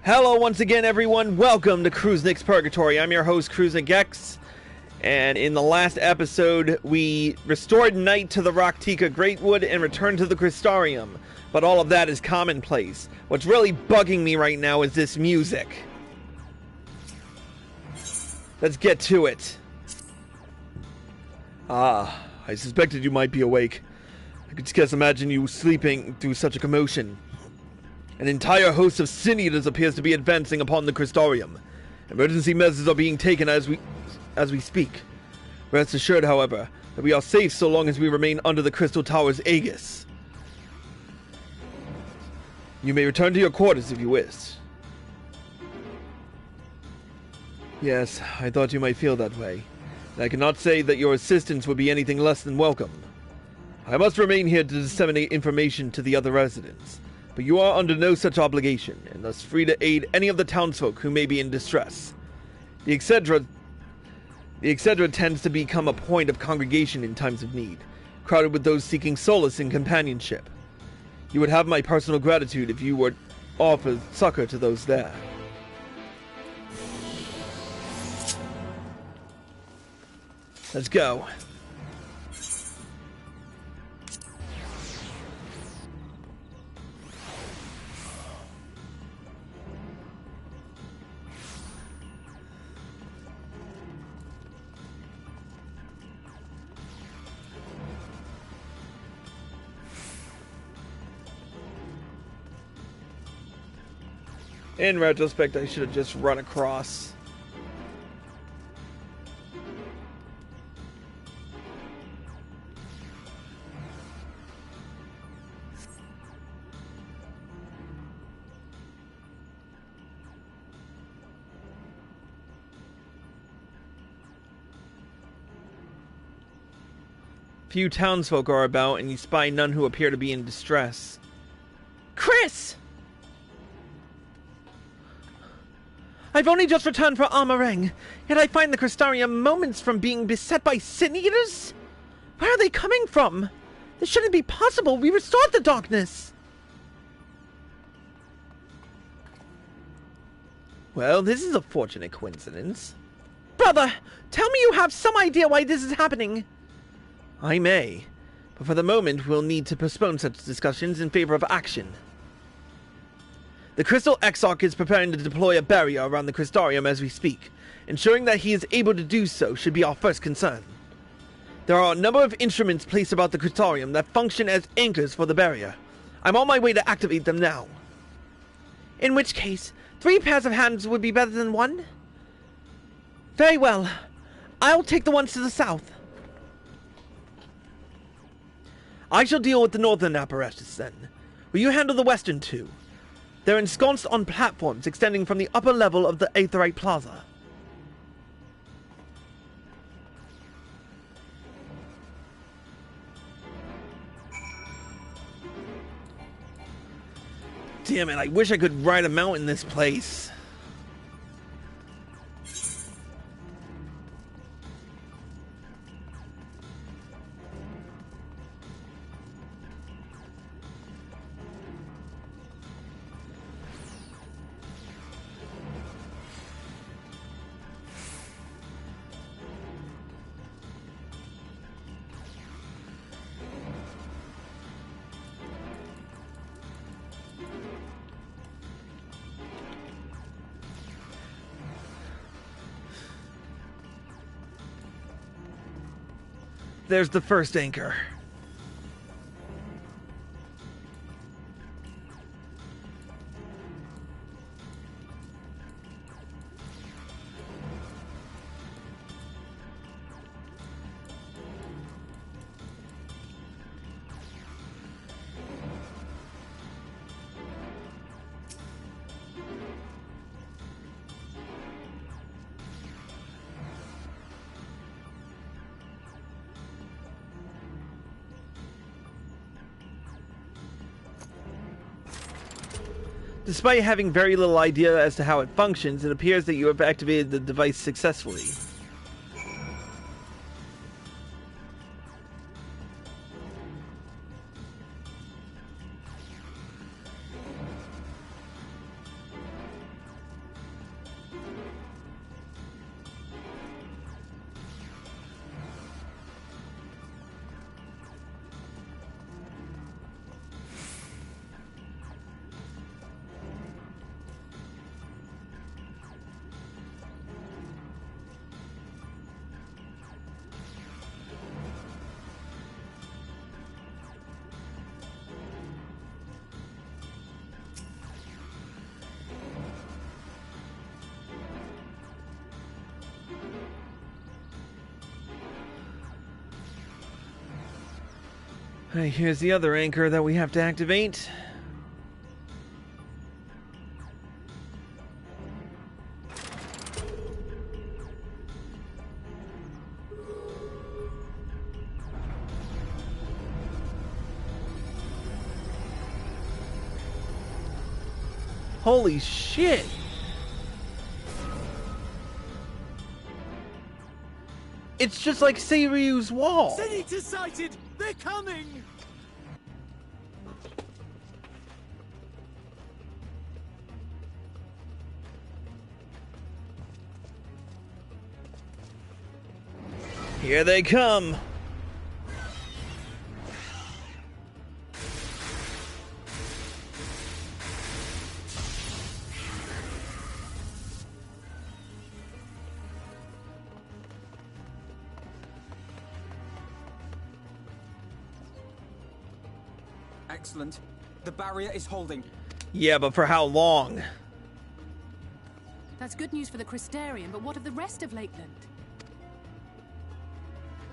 Hello once again, everyone. Welcome to Cruznik's Purgatory. I'm your host, Cruznik X, and in the last episode, we restored Night to the Rocktika Greatwood and returned to the Crystarium. But all of that is commonplace. What's really bugging me right now is this music. Let's get to it. I suspected you might be awake. I could scarce imagine you sleeping through such a commotion. An entire host of sin eaters appears to be advancing upon the Crystarium. Emergency measures are being taken as we speak. Rest assured, however, that we are safe so long as we remain under the Crystal Tower's aegis. You may return to your quarters if you wish. Yes, I thought you might feel that way, and I cannot say that your assistance would be anything less than welcome. I must remain here to disseminate information to the other residents. But you are under no such obligation, and thus free to aid any of the townsfolk who may be in distress. The Excedra tends to become a point of congregation in times of need, crowded with those seeking solace and companionship. You would have my personal gratitude if you would offer succor to those there. Let's go. In retrospect, I should have just run across. Few townsfolk are about, and you spy none who appear to be in distress. Chris! I've only just returned from Amarang, yet I find the Crystarium moments from being beset by sin eaters? Where are they coming from? This shouldn't be possible. We restored the darkness. Well, this is a fortunate coincidence. Brother, tell me you have some idea why this is happening. I may, but for the moment we'll need to postpone such discussions in favor of action. The Crystal Exarch is preparing to deploy a barrier around the Crystarium as we speak. Ensuring that he is able to do so should be our first concern. There are a number of instruments placed about the Crystarium that function as anchors for the barrier. I'm on my way to activate them now. In which case, 3 pairs of hands would be better than 1? Very well. I'll take the ones to the south. I shall deal with the northern apparatus then. Will you handle the western 2? They're ensconced on platforms extending from the upper level of the Aetherite Plaza. Damn it, I wish I could ride a mount in this place. There's the first anchor. Despite having very little idea as to how it functions, it appears that you have activated the device successfully. Hey, here's the other anchor that we have to activate. Holy shit! It's just like Seiryu's wall! Sin-Eater sighted! They're coming! Here they come! Excellent. The barrier is holding. Yeah, but for how long? That's good news for the Crystarian, but what of the rest of Lakeland?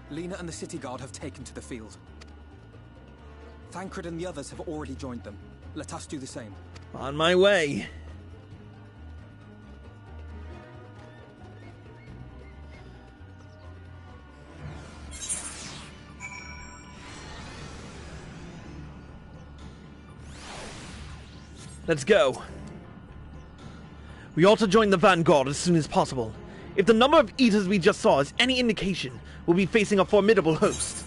Lena and the city guard have taken to the field. Thancred and the others have already joined them. Let us do the same. On my way. Let's go. We ought to join the vanguard as soon as possible. If the number of eaters we just saw is any indication, we'll be facing a formidable host.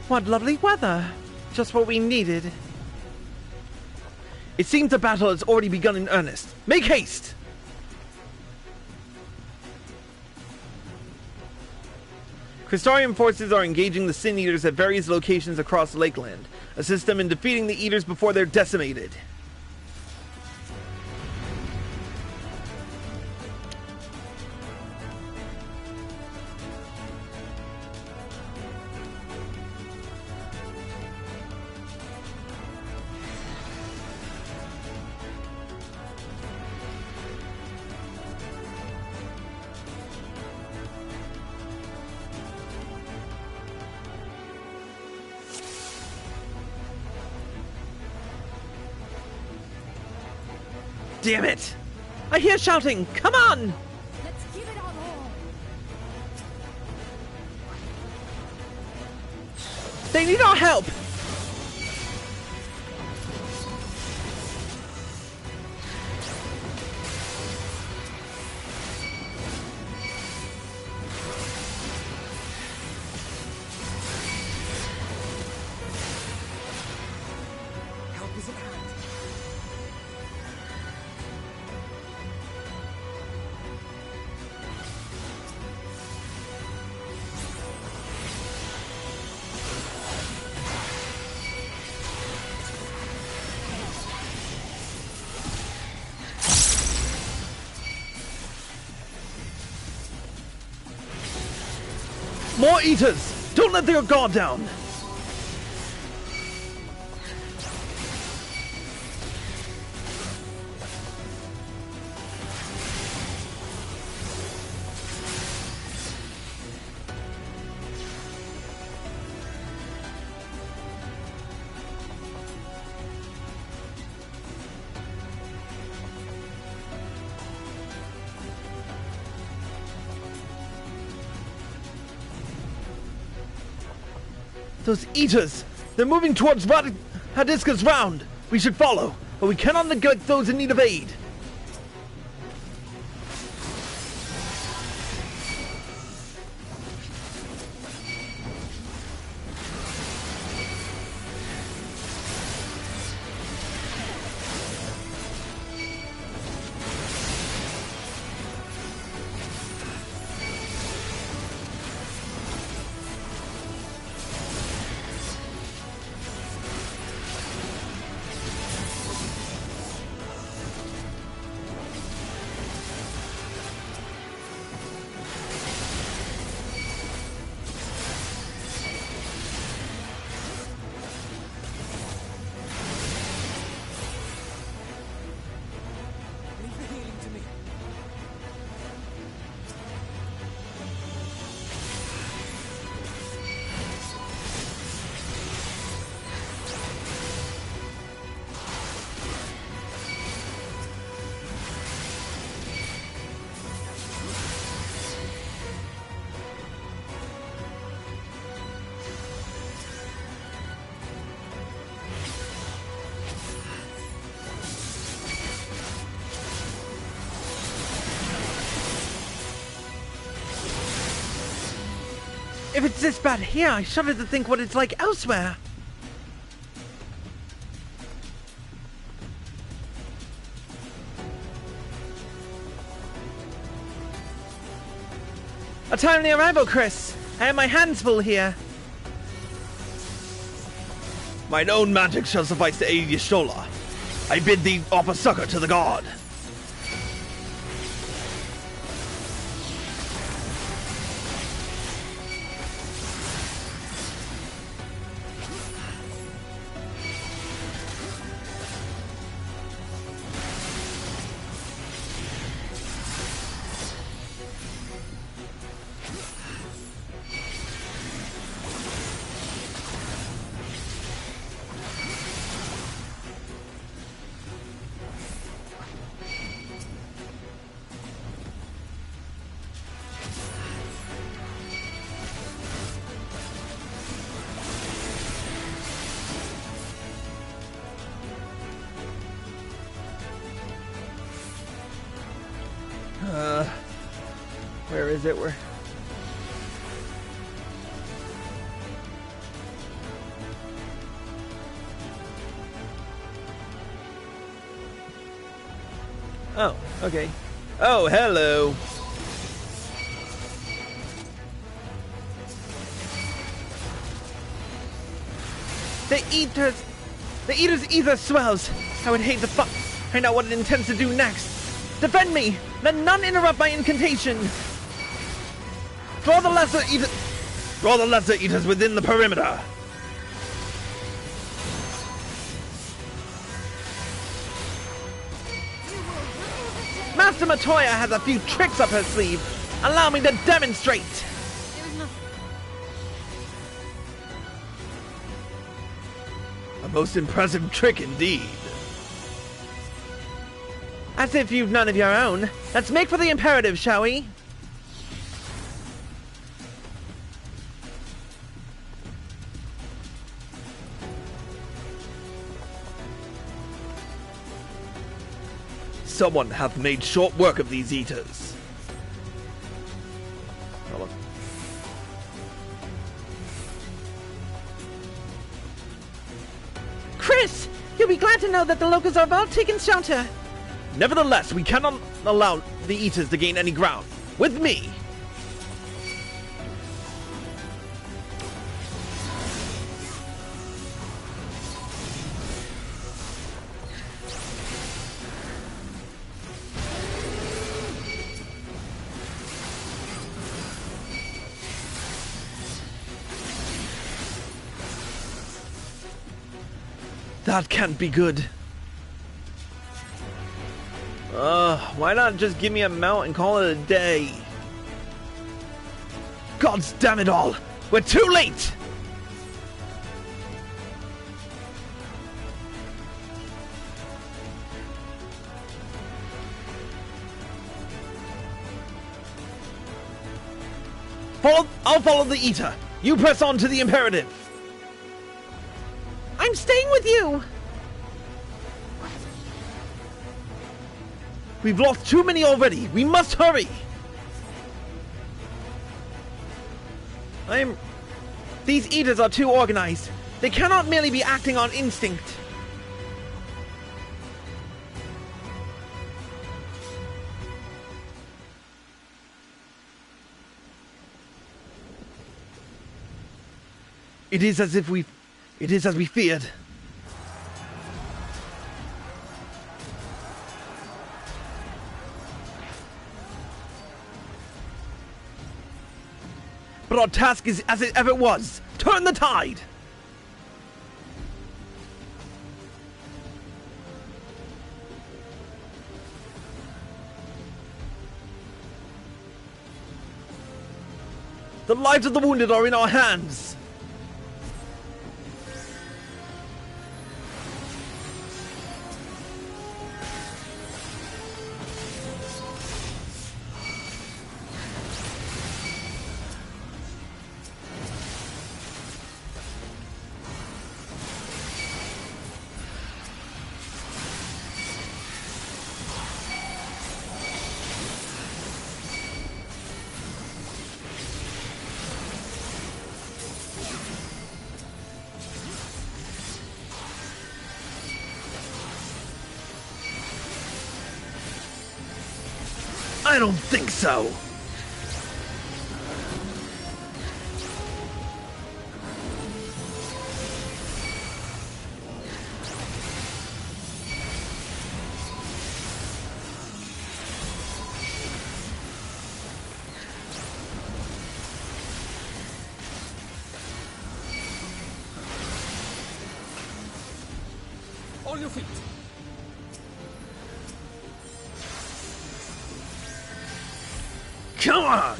What lovely weather! Just what we needed. It seems the battle has already begun in earnest. Make haste! Crystarian forces are engaging the Sin Eaters at various locations across Lakeland. Assist them in defeating the Eaters before they're decimated. Damn it! I hear shouting! Come on! Let's give it our all! They need our help! Help is at hand. More eaters! Don't let their guard down! Those eaters! They're moving towards Hadiska's round! We should follow, but we cannot neglect those in need of aid! If it's this bad here, I shudder to think what it's like elsewhere. A timely arrival, Chris. I have my hands full here. Mine own magic shall suffice to aid Y'shtola. I bid thee offer succor to the god. Where is it? Oh, okay. Oh, hello. The Eater's ether swells. I would hate the I know what it intends to do next. Defend me! Let none interrupt my incantation! Draw the lesser eaters within the perimeter! Master Matoya has a few tricks up her sleeve. Allow me to demonstrate! A most impressive trick indeed. As if you've none of your own. Let's make for the imperative, shall we? Someone hath made short work of these eaters. Hold on. Chris! You'll be glad to know that the locals are about taking shelter. Nevertheless, we cannot allow the eaters to gain any ground. With me! That can't be good. Why not just give me a mount and call it a day? Gods damn it all! We're too late! I'll follow the Eater. You press on to the imperative. I'm staying with you! We've lost too many already. We must hurry. These eaters are too organized. They cannot merely be acting on instinct. It is as we feared. But our task is as it ever was. Turn the tide! The lives of the wounded are in our hands! I don't think so. On your feet. Come on!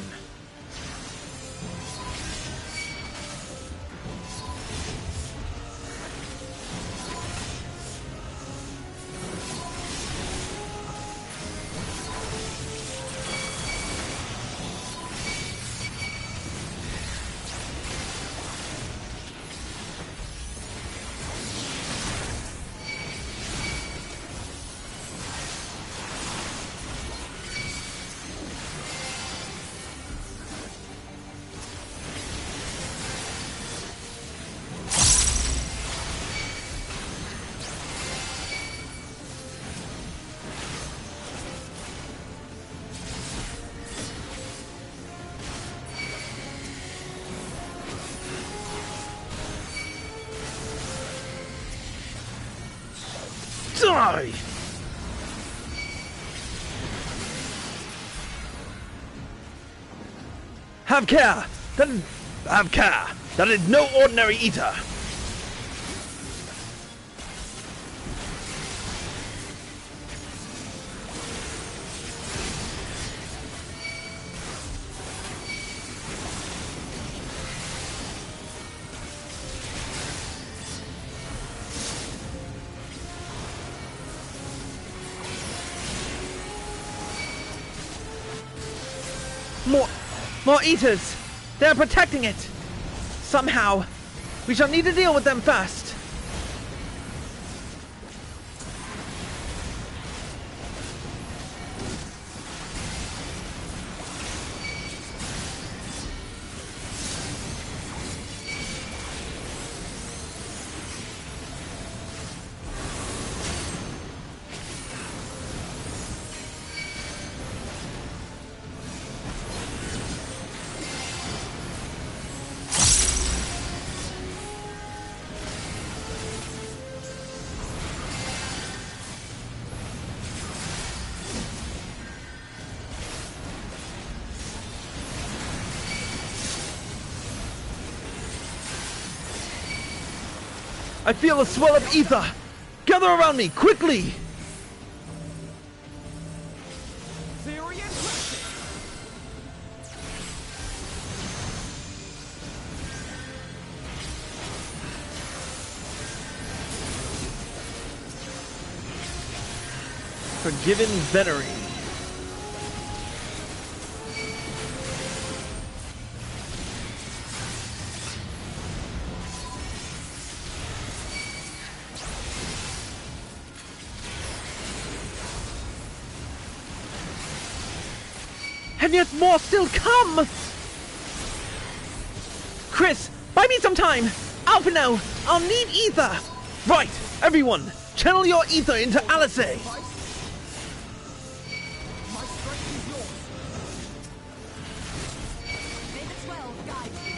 Die! Have care! Have care! That is no ordinary eater! More eaters! They're protecting it! Somehow, we shall need to deal with them first. I feel a swell of ether! Gather around me, quickly! Theory and practice. Forgiven Venery. And yet more still come! Chris, buy me some time! Alpha now! I'll need ether! Right, everyone, channel your ether into Alice! My strength is yours. May the 12 guide you.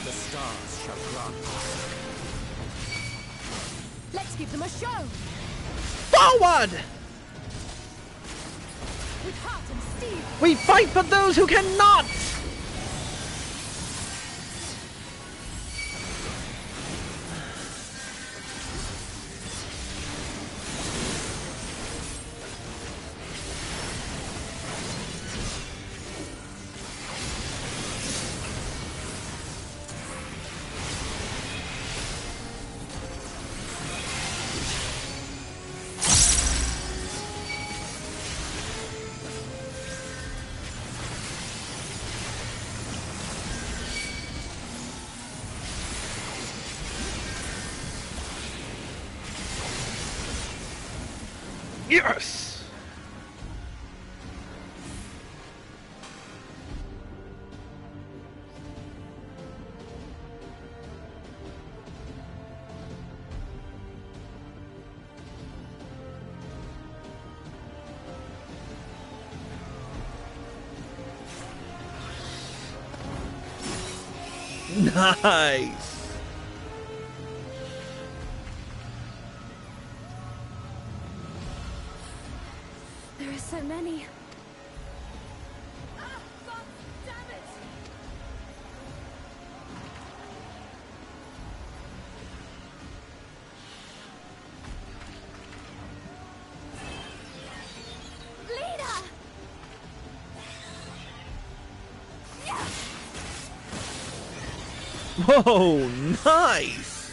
The stars shall grant. Let's give them a show! Forward! With heart and steel! We fight for those who cannot! Yes! Nice! There are so many. Ah, fuck! Damn it! Leader! Whoa, nice!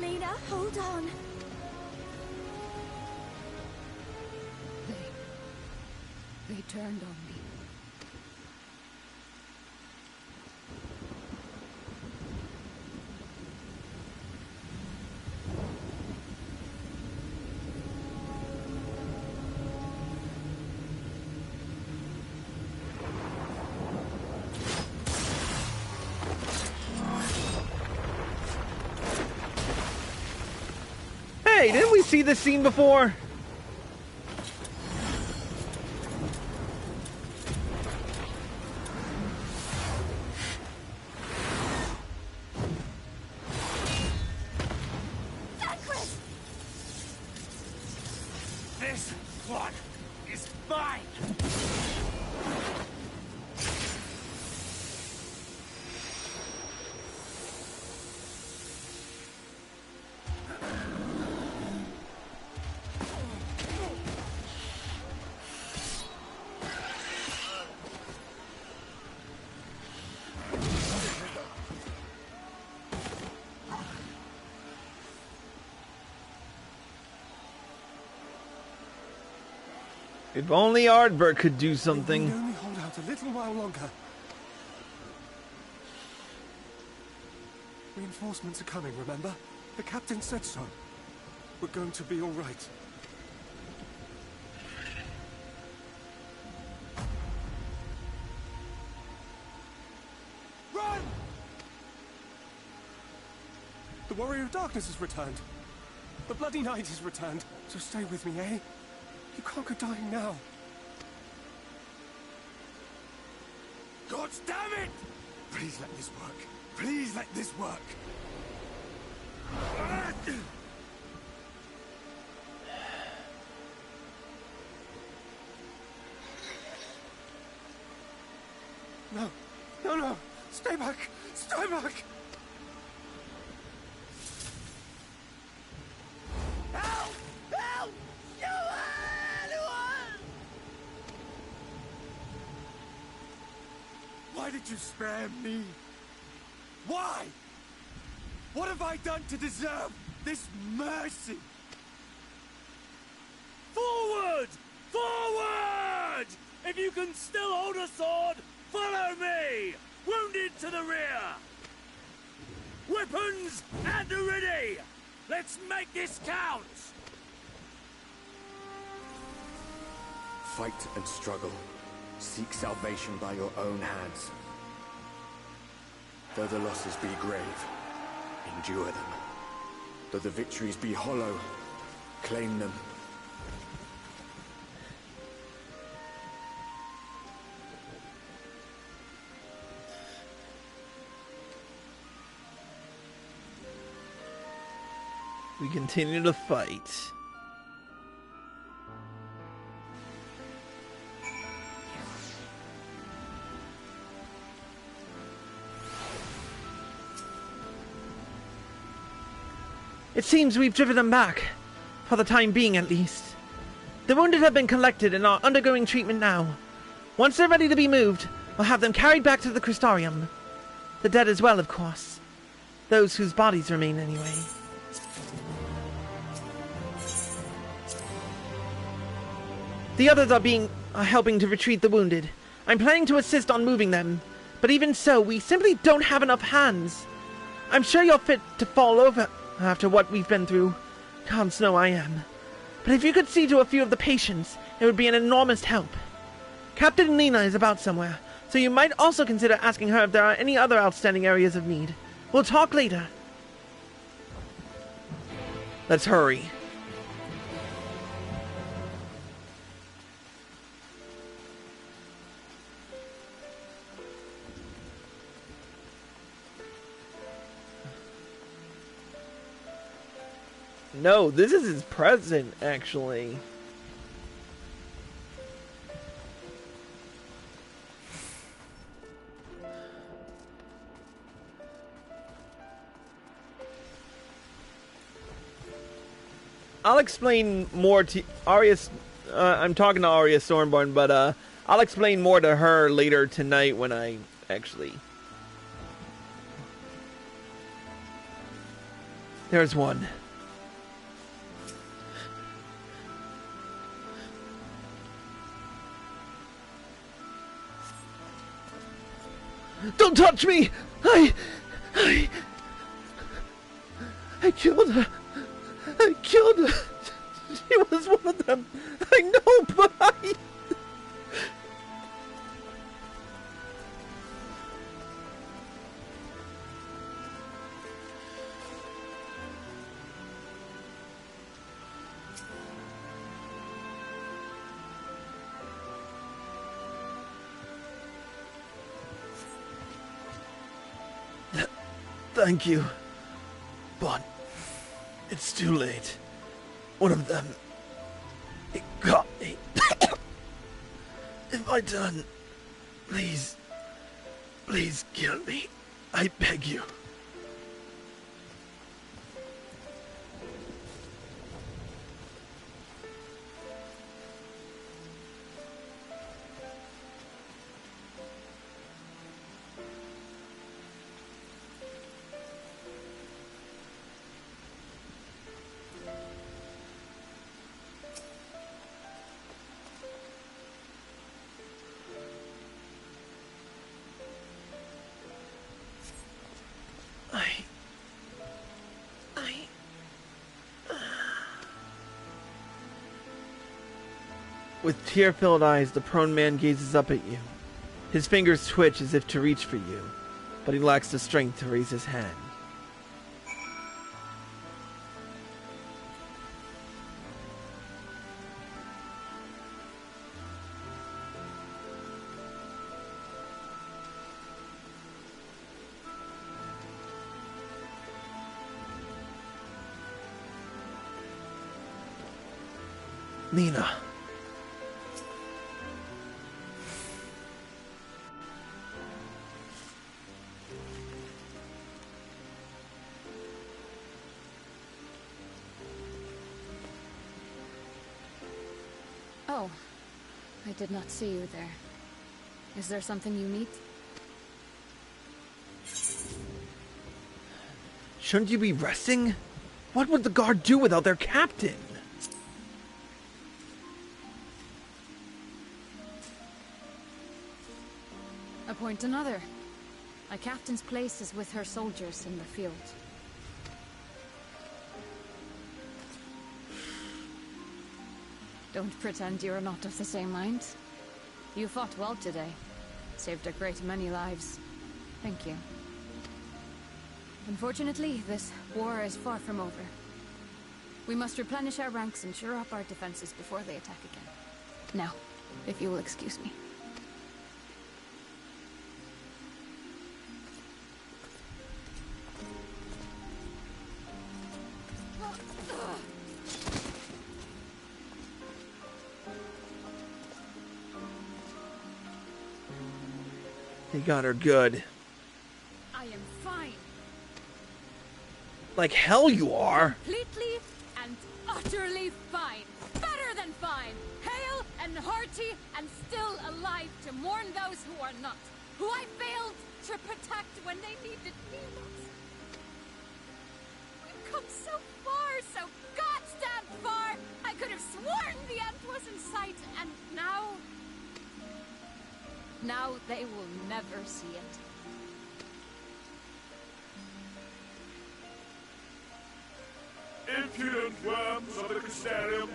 Lena, hold on. They turned on me. Hey, didn't we see this scene before? This one is mine! If only Ardbert could do something. We can only hold out a little while longer. Reinforcements are coming, remember? The captain said so. We're going to be all right. Run! The Warrior of Darkness has returned. The Bloody Knight has returned. So stay with me, eh? You can't go dying now. God damn it! Please let this work. Please let this work. No. No, no. Stay back. Stay back. Help! Help! Anyone! Why did you spare me? Why? What have I done to deserve this mercy? Forward! Forward! If you can still hold a sword, follow me! Wounded to the rear! Weapons at the ready! Let's make this count! Fight and struggle. Seek salvation by your own hands. Though the losses be grave, endure them. Though the victories be hollow, claim them. We continue to fight. It seems we've driven them back. For the time being, at least. The wounded have been collected and are undergoing treatment now. Once they're ready to be moved, we'll have them carried back to the Crystarium. The dead as well, of course. Those whose bodies remain, anyway. The others are helping to retrieve the wounded. I'm planning to assist on moving them. But even so, we simply don't have enough hands. I'm sure you're fit to fall over after what we've been through. Gods know I am. But if you could see to a few of the patients, it would be an enormous help. Captain Lena is about somewhere, so you might also consider asking her if there are any other outstanding areas of need. We'll talk later. Let's hurry. No, this is his present, actually. I'll explain more to Arya. I'm talking to Arya Stormborn, but I'll explain more to her later tonight when I actually. There's one. Don't touch me! I killed her. I killed her. She was one of them. I know, but I... Thank you, but it's too late. One of them, it got me. If I turn, please kill me. I beg you. With tear-filled eyes, the prone man gazes up at you. His fingers twitch as if to reach for you, but he lacks the strength to raise his hand. Nina. Oh, I did not see you there. Is there something you need? Shouldn't you be resting? What would the guard do without their captain? Appoint another. A captain's place is with her soldiers in the field. Don't pretend you're not of the same mind. You fought well today. Saved a great many lives. Thank you. Unfortunately, this war is far from over. We must replenish our ranks and shore up our defenses before they attack again. Now, if you will excuse me. He got her good. I am fine. Like hell you are. Completely and utterly fine. Better than fine. Hale and hearty and still alive to mourn those who are not. Who I failed to protect when they needed me most. We've come so far, so goddamn far. I could have sworn the end was in sight, and now they will never see it. Impudent worms of the Castarium.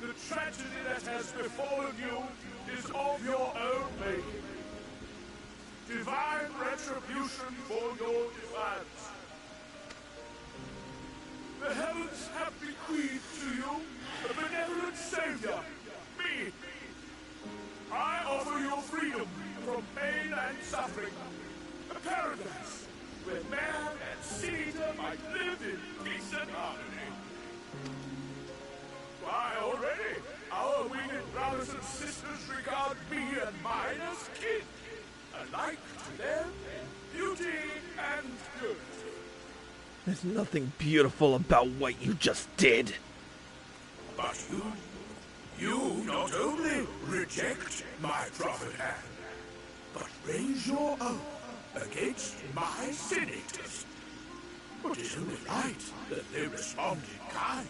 The tragedy that has befallen you is of your own making. Divine retribution for your defiance. The heavens have bequeathed to you a benevolent savior, me. I offer you freedom from pain and kin, alike to them in beauty and purity. There's nothing beautiful about what you just did. But you not only reject my prophet hand, but raise your own against my senators. But it's only right that they respond in kind.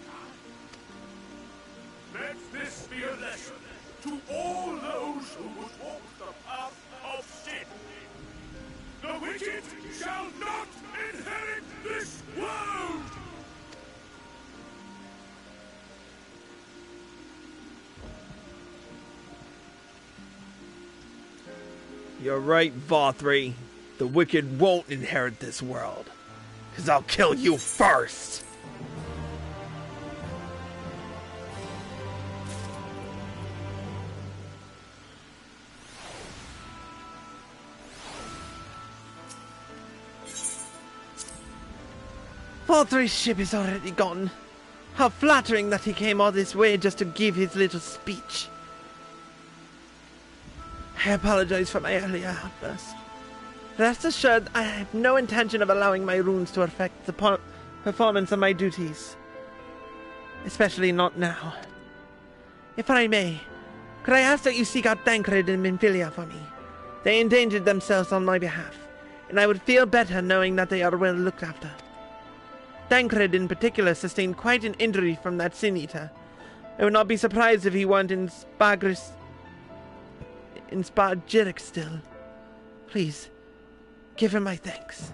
Let this be a lesson to all those who would walk the path of sin. The wicked shall not inherit this world! You're right, Vothri. The wicked won't inherit this world. 'Cause I'll kill you first! Vothri's ship is already gone. How flattering that he came all this way just to give his little speech. I apologize for my earlier outburst. Rest assured, I have no intention of allowing my runes to affect the performance of my duties. Especially not now. If I may, could I ask that you seek out Thancred and Minfilia for me? They endangered themselves on my behalf, and I would feel better knowing that they are well looked after. Thancred in particular sustained quite an injury from that Sin Eater. I would not be surprised if he weren't in Spargiric still. Please, give him my thanks.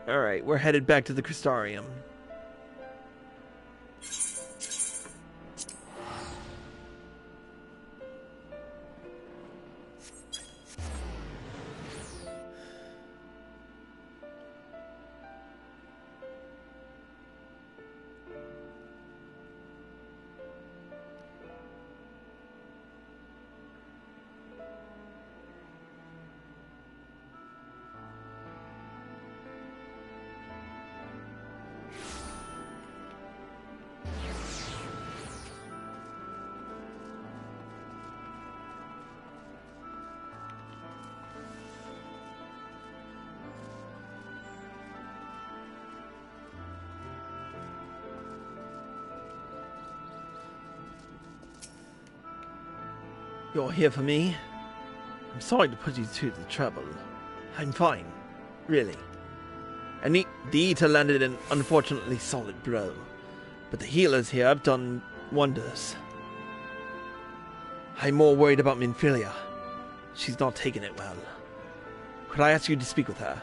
Alright, we're headed back to the Crystarium. You're here for me? I'm sorry to put you through the trouble. I'm fine. Really. And the Eater landed an unfortunately solid blow. But the healers here have done wonders. I'm more worried about Minfilia. She's not taking it well. Could I ask you to speak with her?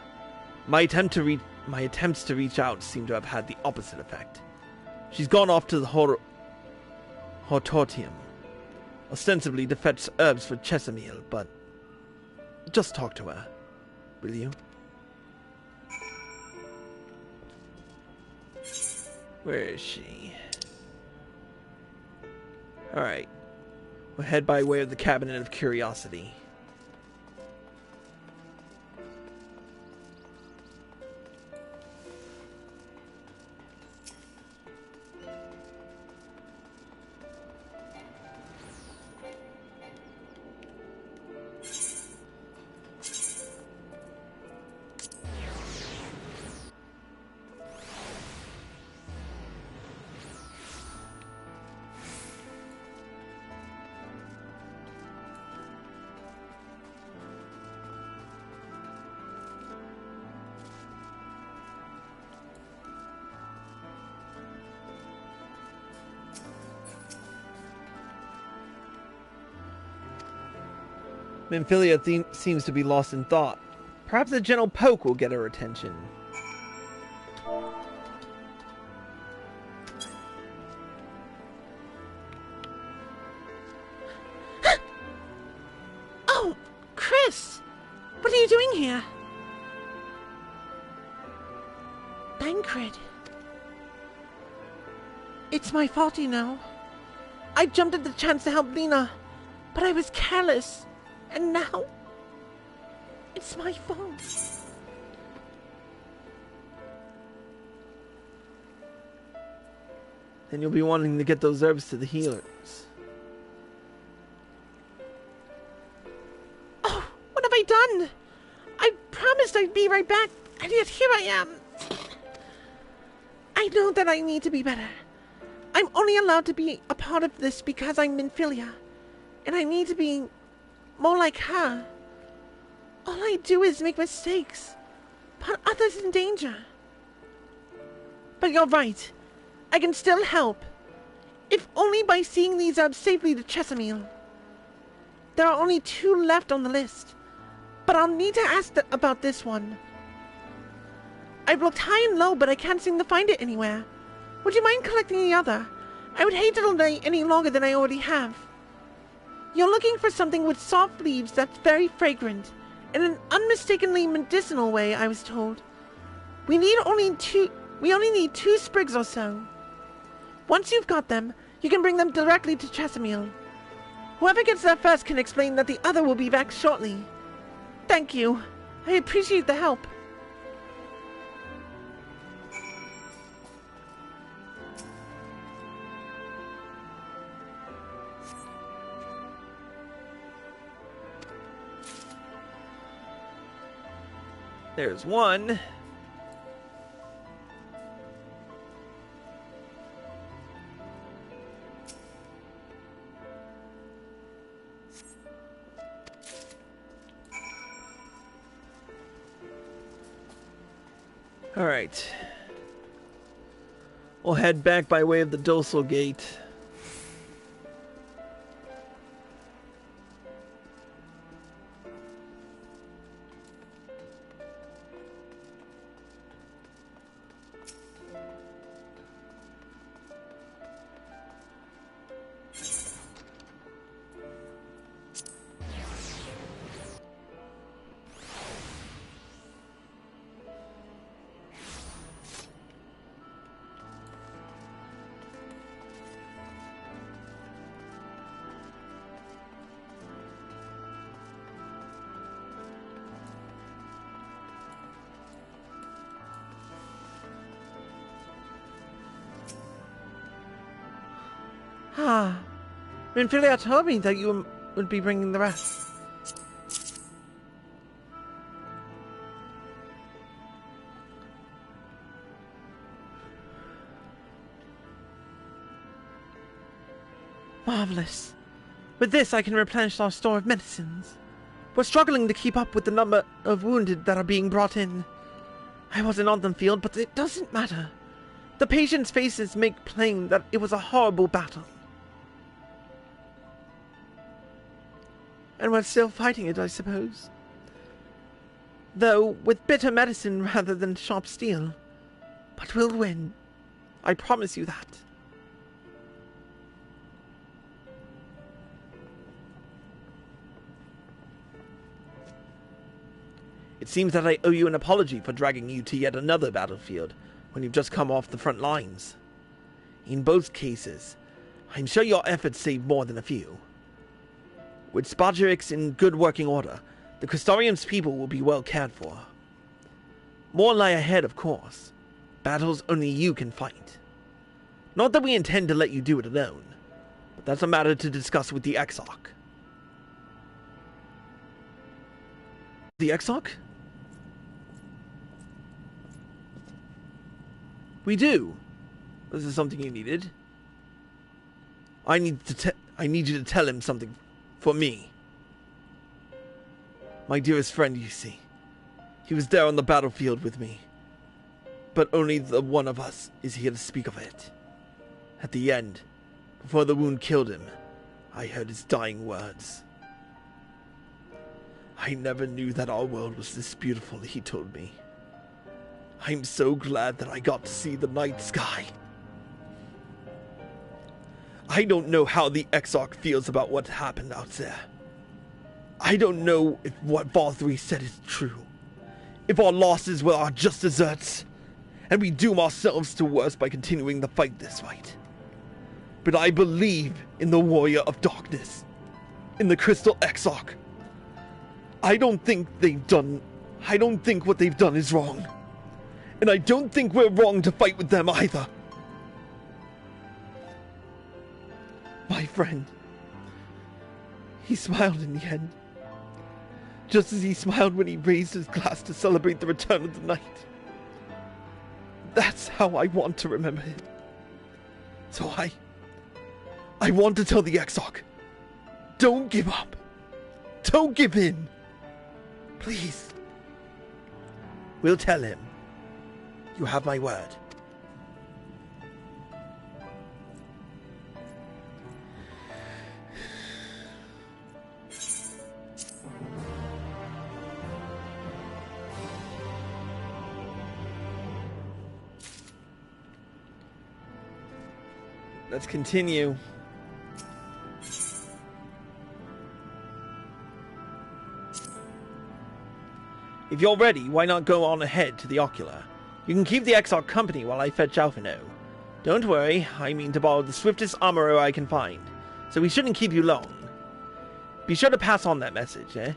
My attempts to reach out seem to have had the opposite effect. She's gone off to the Hortortium, ostensibly to fetch herbs for Chesamil, but just talk to her, will you? Where is she? Alright. We'll head by way of the Cabinet of Curiosity. Minfilia seems to be lost in thought. Perhaps a gentle poke will get her attention. Oh, Chris! What are you doing here? Thancred. It's my fault, you know. I jumped at the chance to help Lena, but I was careless. And now, it's my fault. then you'll be wanting to get those herbs to the healers. Oh, what have I done? I promised I'd be right back, and yet here I am. I know that I need to be better. I'm only allowed to be a part of this because I'm Minfilia, and I need to be more like her. All I do is make mistakes, put others in danger. But you're right. I can still help, if only by seeing these herbs safely to Chesamil. There are only 2 left on the list, but I'll need to ask about this one. I've looked high and low, but I can't seem to find it anywhere. Would you mind collecting the other? I would hate to delay any longer than I already have. You're looking for something with soft leaves that's very fragrant, in an unmistakably medicinal way, I was told. We only need 2 sprigs or so. Once you've got them, you can bring them directly to Chesamil. Whoever gets there first can explain that the other will be back shortly. Thank you. I appreciate the help. There's one. Alright. We'll head back by way of the Docile Gate. Ah, Minfilia told me that you would be bringing the rest. Marvelous. With this, I can replenish our store of medicines. We're struggling to keep up with the number of wounded that are being brought in. I wasn't on the field, but it doesn't matter. The patients' faces make plain that it was a horrible battle. And we're still fighting it, I suppose. Though with bitter medicine rather than sharp steel. But we'll win. I promise you that. It seems that I owe you an apology for dragging you to yet another battlefield when you've just come off the front lines. In both cases, I'm sure your efforts saved more than a few. With Spargerix in good working order, the Crystarium's people will be well cared for. More lie ahead, of course. Battles only you can fight. Not that we intend to let you do it alone, but that's a matter to discuss with the Exarch. The Exarch? We do. This is something you needed. I need you to tell him something for me. My dearest friend, you see. He was there on the battlefield with me. But only the one of us is here to speak of it. At the end, before the wound killed him, I heard his dying words. I never knew that our world was this beautiful, he told me. I'm so glad that I got to see the night sky. I don't know how the Exarch feels about what happened out there. I don't know if what Valtteri said is true. If our losses were just deserts, and we doom ourselves to worse by continuing the fight this fight. But I believe in the Warrior of Darkness, in the Crystal Exarch. I don't think what they've done is wrong. And I don't think we're wrong to fight with them either. friend. He smiled in the end. Just as he smiled when he raised his glass to celebrate the return of the night. That's how I want to remember him. So I want to tell the Exarch, don't give up. Don't give in. Please. We'll tell him. You have my word. Let's continue. If you're ready, why not go on ahead to the Ocular? You can keep the Exarch company while I fetch Alphino. Don't worry, I mean to borrow the swiftest armorer I can find, so we shouldn't keep you long. Be sure to pass on that message, eh?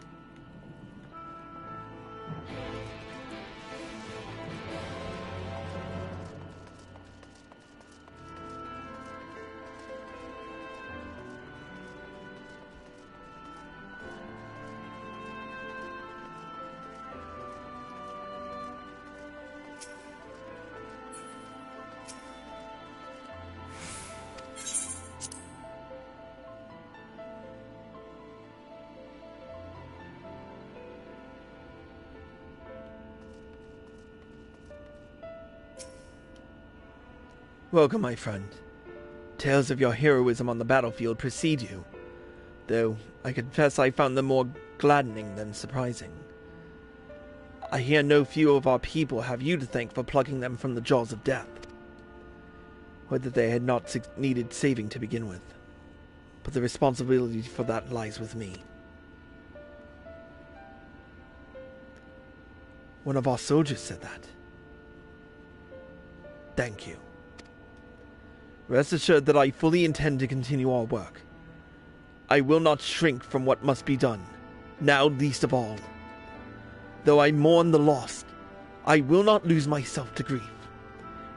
Welcome, my friend. Tales of your heroism on the battlefield precede you, though I confess I found them more gladdening than surprising. I hear no few of our people have you to thank for plucking them from the jaws of death, or that they had not needed saving to begin with, but the responsibility for that lies with me. One of our soldiers said that. Thank you. Rest assured that I fully intend to continue our work. I will not shrink from what must be done, now least of all. Though I mourn the lost, I will not lose myself to grief,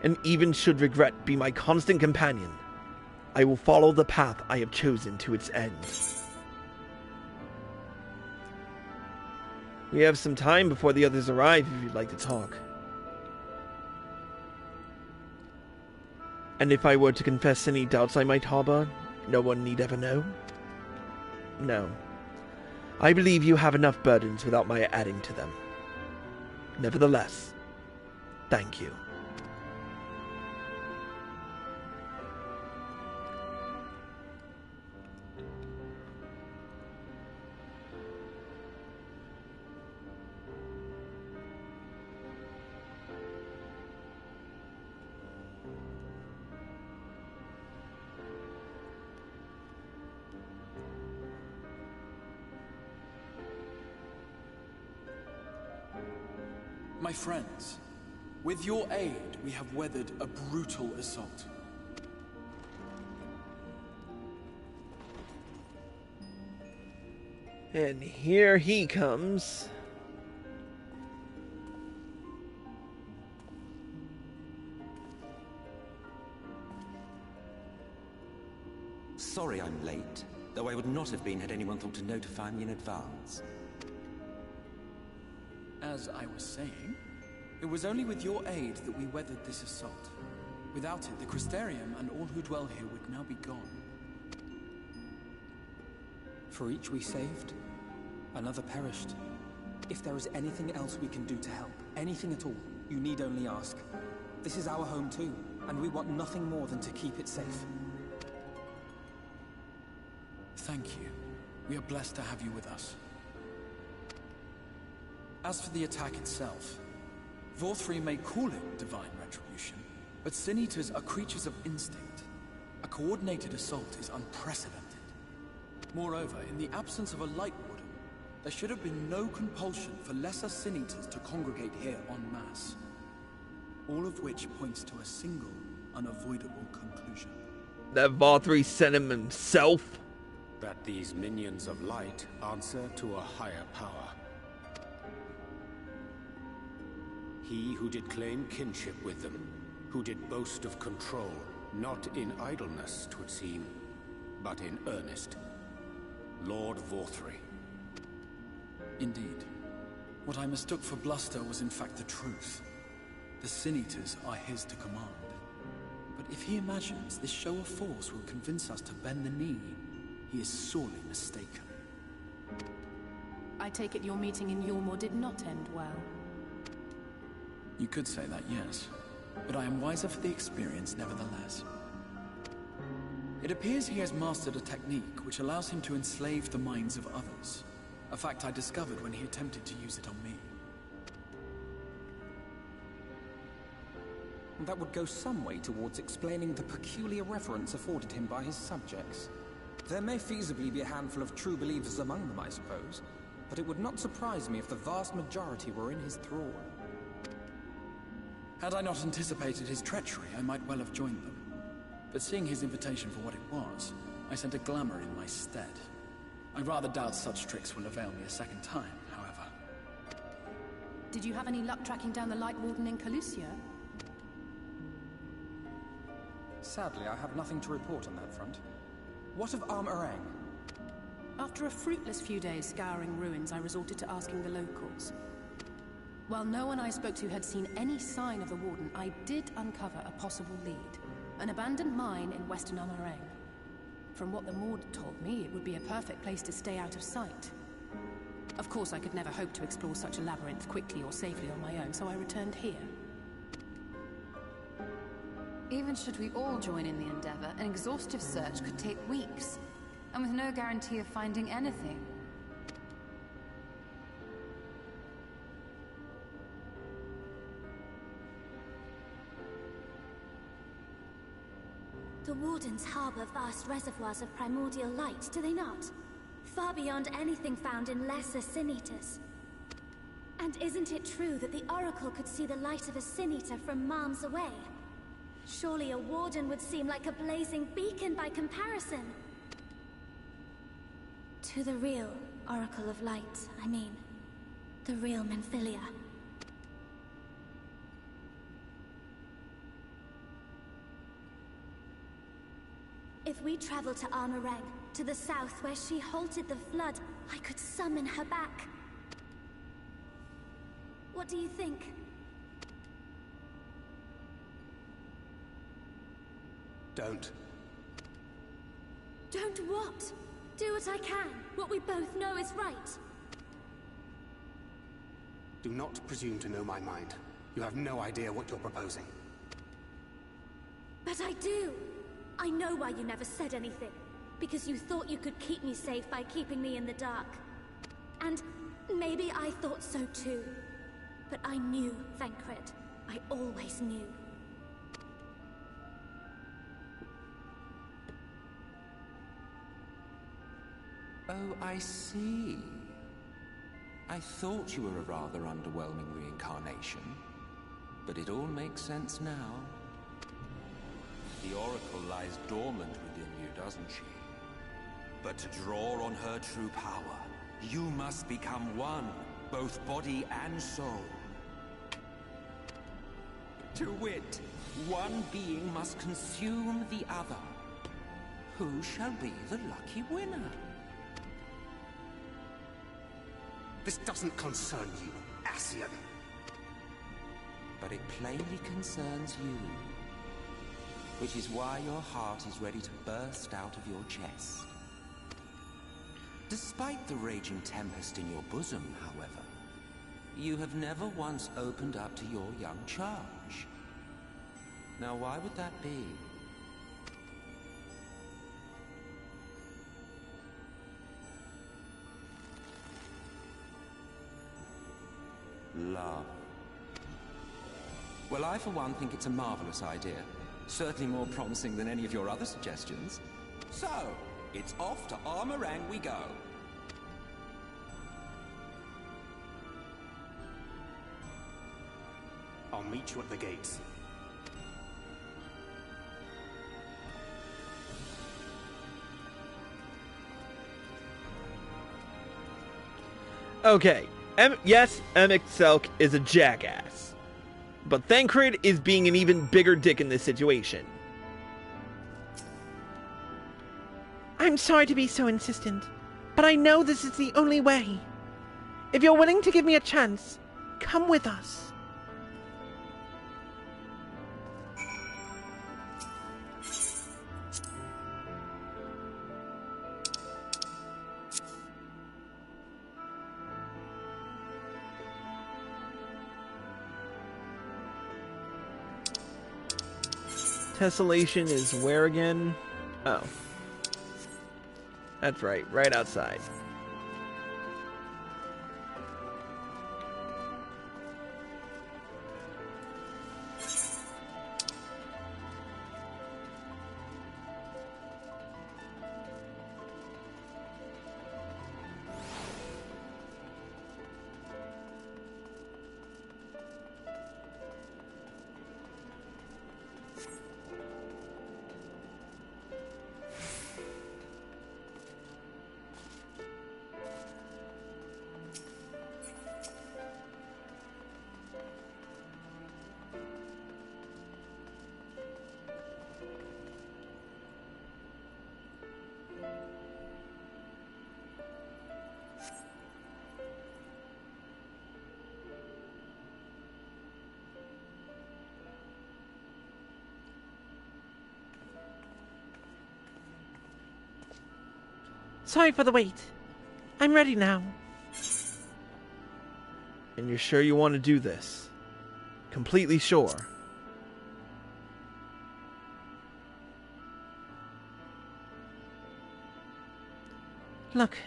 and even should regret be my constant companion, I will follow the path I have chosen to its end. We have some time before the others arrive if you'd like to talk. And if I were to confess any doubts I might harbor, no one need ever know? No. I believe you have enough burdens without my adding to them. Nevertheless, thank you. My friends, with your aid, we have weathered a brutal assault. And here he comes. Sorry I'm late, though I would not have been had anyone thought to notify me in advance. As I was saying, it was only with your aid that we weathered this assault. Without it, the Crystarium and all who dwell here would now be gone. For each we saved, another perished. If there is anything else we can do to help, anything at all, you need only ask. This is our home too, and we want nothing more than to keep it safe. Thank you. We are blessed to have you with us. As for the attack itself, Vorthri may call it divine retribution, but Sin Eaters are creatures of instinct. A coordinated assault is unprecedented. Moreover, in the absence of a Light Warden, there should have been no compulsion for lesser Sin Eaters to congregate here en masse. All of which points to a single, unavoidable conclusion. That Vorthri sent him himself? That these minions of light answer to a higher power. He who did claim kinship with them, who did boast of control, not in idleness, 'twould seem, but in earnest. Lord Vorthry. Indeed. What I mistook for bluster was in fact the truth. The Sin Eaters are his to command. But if he imagines this show of force will convince us to bend the knee, he is sorely mistaken. I take it your meeting in Yulmore did not end well. You could say that, yes. But I am wiser for the experience nevertheless. It appears he has mastered a technique which allows him to enslave the minds of others. A fact I discovered when he attempted to use it on me. That would go some way towards explaining the peculiar reverence afforded him by his subjects. There may feasibly be a handful of true believers among them, I suppose, but it would not surprise me if the vast majority were in his thrall. Had I not anticipated his treachery, I might well have joined them. But seeing his invitation for what it was, I sent a glamour in my stead. I rather doubt such tricks will avail me a second time, however. Did you have any luck tracking down the Light Warden in Calusia? Sadly, I have nothing to report on that front. What of Armorang? After a fruitless few days scouring ruins, I resorted to asking the locals. While no one I spoke to had seen any sign of the Warden, I did uncover a possible lead. An abandoned mine in western Armorang. From what the Mord told me, it would be a perfect place to stay out of sight. Of course, I could never hope to explore such a labyrinth quickly or safely on my own, so I returned here. Even should we all join in the endeavor, an exhaustive search could take weeks, and with no guarantee of finding anything. The Wardens harbor vast reservoirs of primordial light, do they not? Far beyond anything found in lesser Sin Eaters. And isn't it true that the Oracle could see the light of a Sin Eater from miles away? Surely a Warden would seem like a blazing beacon by comparison. To the real Oracle of Light, I mean. The real Menphilia. If we travel to Armorang, to the south where she halted the flood, I could summon her back. What do you think? Don't. Don't what? Do what I can. What we both know is right. Do not presume to know my mind. You have no idea what you're proposing. But I do. I know why you never said anything. Because you thought you could keep me safe by keeping me in the dark. And maybe I thought so too. But I knew, Thancred. I always knew. Oh, I see. I thought you were a rather underwhelming reincarnation, but it all makes sense now. The Oracle lies dormant within you, doesn't she? But to draw on her true power, you must become one, both body and soul. To wit, one being must consume the other. Who shall be the lucky winner? This doesn't concern you, Ascian. But it plainly concerns you. Which is why your heart is ready to burst out of your chest. Despite the raging tempest in your bosom, however, you have never once opened up to your young charge. Now, why would that be? Love. Well, I for one think it's a marvelous idea. Certainly more promising than any of your other suggestions. So, it's off to Armorang we go. I'll meet you at the gates. Okay, yes, Emic Selk is a jackass. But Thancred is being an even bigger dick in this situation. I'm sorry to be so insistent, but I know this is the only way. If you're willing to give me a chance, come with us. Tessellation is where again? Oh. That's right, right outside. Sorry for the wait. I'm ready now. And you're sure you want to do this? Completely sure? Look,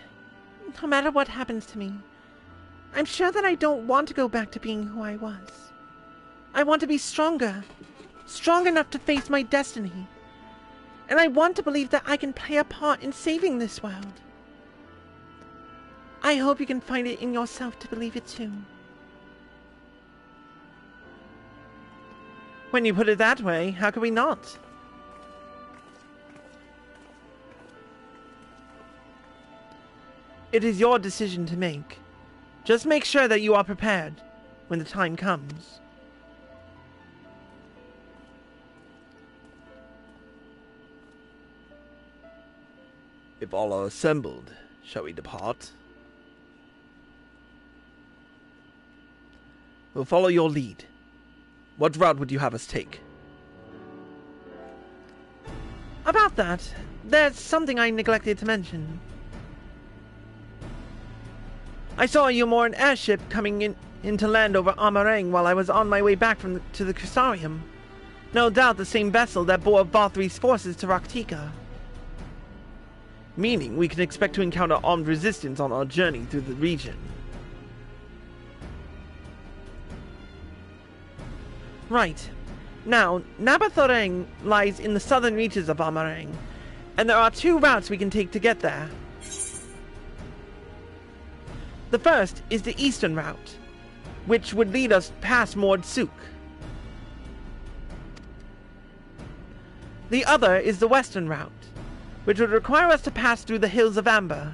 no matter what happens to me, I'm sure that I don't want to go back to being who I was. I want to be stronger, strong enough to face my destiny. And I want to believe that I can play a part in saving this world. I hope you can find it in yourself to believe it too. When you put it that way, how could we not? It is your decision to make. Just make sure that you are prepared when the time comes. If all are assembled, shall we depart? We'll follow your lead. What route would you have us take? About that, there's something I neglected to mention. I saw a Umoran airship coming into land over Amarang while I was on my way back to the Crusarium. No doubt the same vessel that bore Valthri's forces to Raktika. Meaning we can expect to encounter armed resistance on our journey through the region. Right. Now, Nabathoreng lies in the southern reaches of Amarang, and there are two routes we can take to get there. The first is the eastern route, which would lead us past Mord Suk. The other is the western route, which would require us to pass through the Hills of Amber.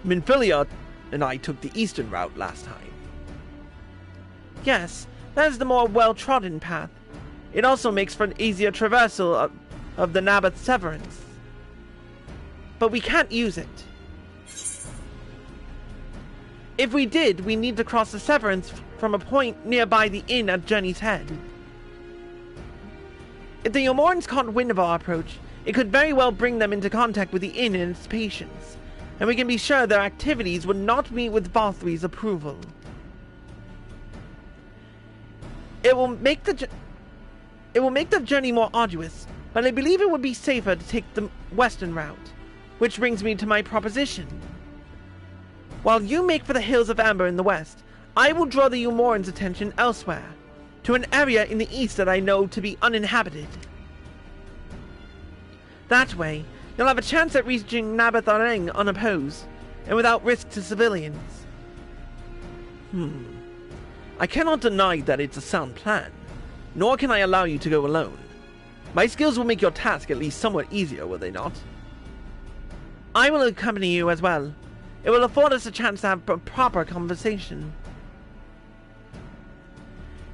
Minfilia and I took the eastern route last time. Yes, that is the more well-trodden path. It also makes for an easier traversal of the Naboth Severance. But we can't use it. If we did, we need to cross the Severance from a point nearby the inn at Journey's Head. If the Umorans caught wind of our approach, it could very well bring them into contact with the inn and its patients, and we can be sure their activities would not meet with Valthri's approval. It will make the journey more arduous, but I believe it would be safer to take the western route, which brings me to my proposition. While you make for the Hills of Amber in the west, I will draw the Umorans' attention elsewhere, to an area in the east that I know to be uninhabited. That way, you'll have a chance at reaching Nabathoreng unopposed, and without risk to civilians. I cannot deny that it's a sound plan, nor can I allow you to go alone. My skills will make your task at least somewhat easier, will they not? I will accompany you as well. It will afford us a chance to have a proper conversation.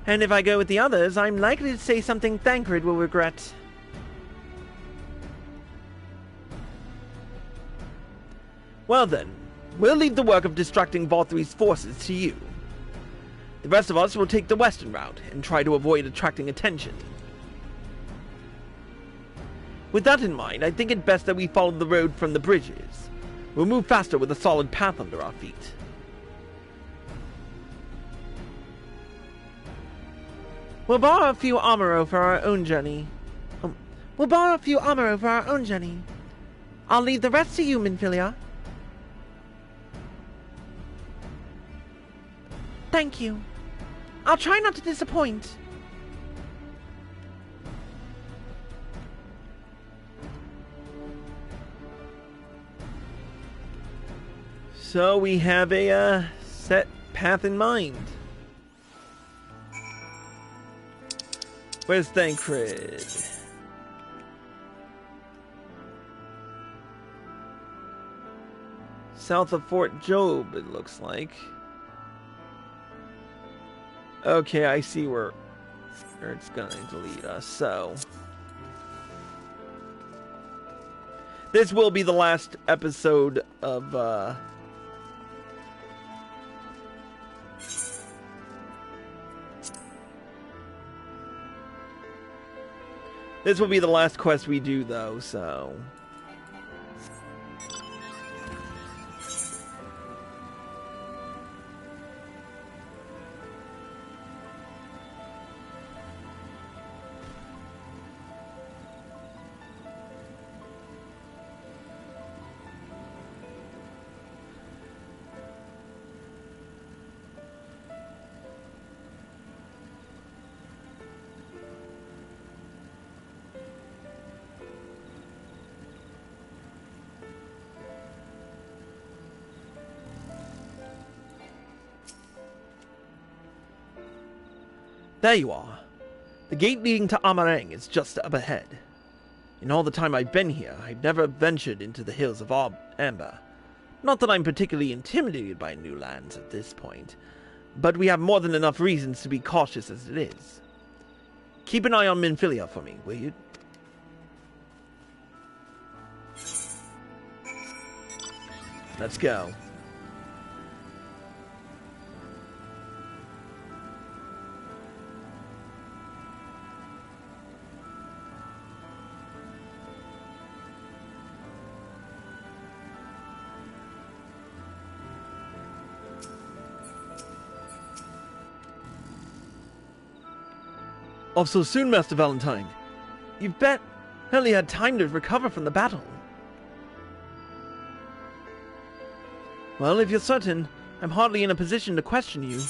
And if I go with the others, I'm likely to say something Thancred will regret. Well then, we'll leave the work of distracting Vol3's forces to you. The rest of us will take the western route and try to avoid attracting attention. With that in mind, I think it best that we follow the road from the bridges. We'll move faster with a solid path under our feet. We'll borrow a few armor for our own journey. I'll leave the rest to you, Minfilia. Thank you. I'll try not to disappoint. So we have a set path in mind. Where's Thancred? South of Fort Job, it looks like. Okay, I see where it's going to lead us, so... This will be the last episode of, This will be the last quest we do, though, so... There you are. The gate leading to Amarang is just up ahead. In all the time I've been here, I've never ventured into the hills of Amber. Not that I'm particularly intimidated by new lands at this point, but we have more than enough reasons to be cautious as it is. Keep an eye on Minfilia for me, will you? Let's go. Off so soon, Master Valentine. You've barely had time to recover from the battle. Well, if you're certain, I'm hardly in a position to question you.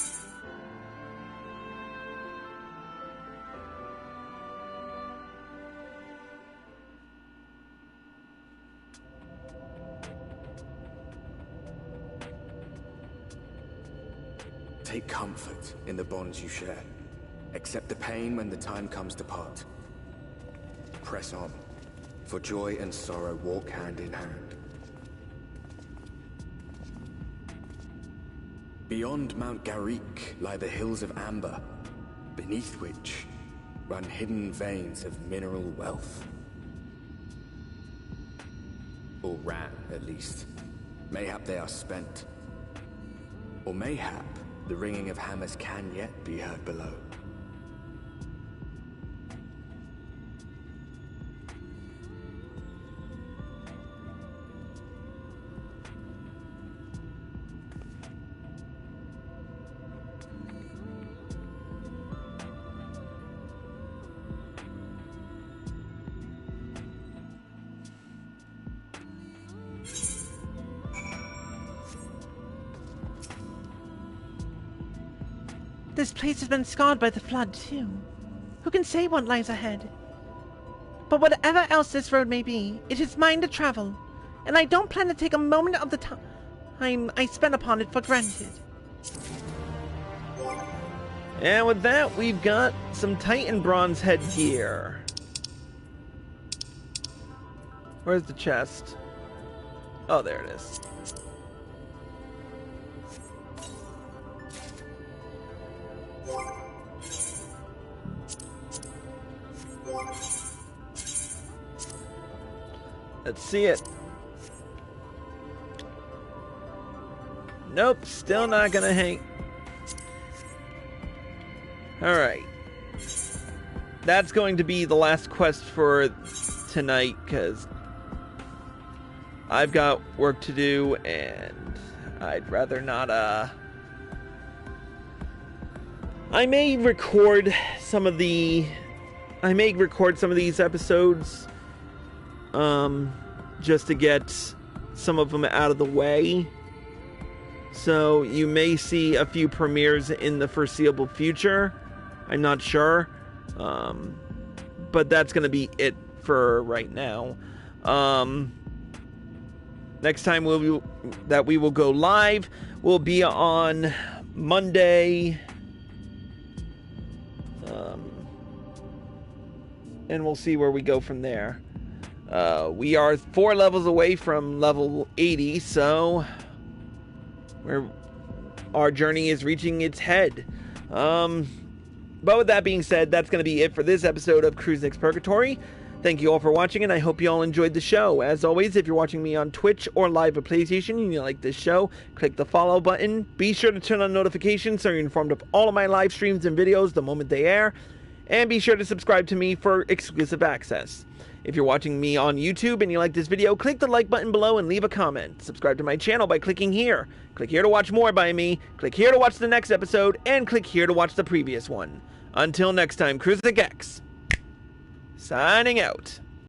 Take comfort in the bonds you share. Accept the pain when the time comes to part. Press on, for joy and sorrow walk hand in hand. Beyond Mount Garrick lie the hills of Amber, beneath which run hidden veins of mineral wealth. Or ran, at least. Mayhap they are spent. Or mayhap the ringing of hammers can yet be heard below. This place has been scarred by the flood, too. Who can say what lies ahead? But whatever else this road may be, it is mine to travel, and I don't plan to take a moment of the time I spent upon it for granted. And with that, we've got some Titan Bronze headgear. Where's the chest? Oh, there it is. Let's see it. Nope, still not gonna hang. Alright. That's going to be the last quest for tonight, because I've got work to do, and I'd rather not, I may record some of these episodes, just to get some of them out of the way. So you may see a few premieres in the foreseeable future. I'm not sure. But that's going to be it for right now. Next time we will go live will be on Monday. And we'll see where we go from there. We are 4 levels away from level 80, so our journey is reaching its head. But with that being said, that's going to be it for this episode of Cruise Nick's Purgatory. Thank you all for watching, and I hope you all enjoyed the show. As always, if you're watching me on Twitch or live at PlayStation and you like this show, click the follow button. Be sure to turn on notifications so you're informed of all of my live streams and videos the moment they air. And be sure to subscribe to me for exclusive access. If you're watching me on YouTube and you like this video, click the like button below and leave a comment. Subscribe to my channel by clicking here. Click here to watch more by me. Click here to watch the next episode. And click here to watch the previous one. Until next time, Cruise Nick X, signing out.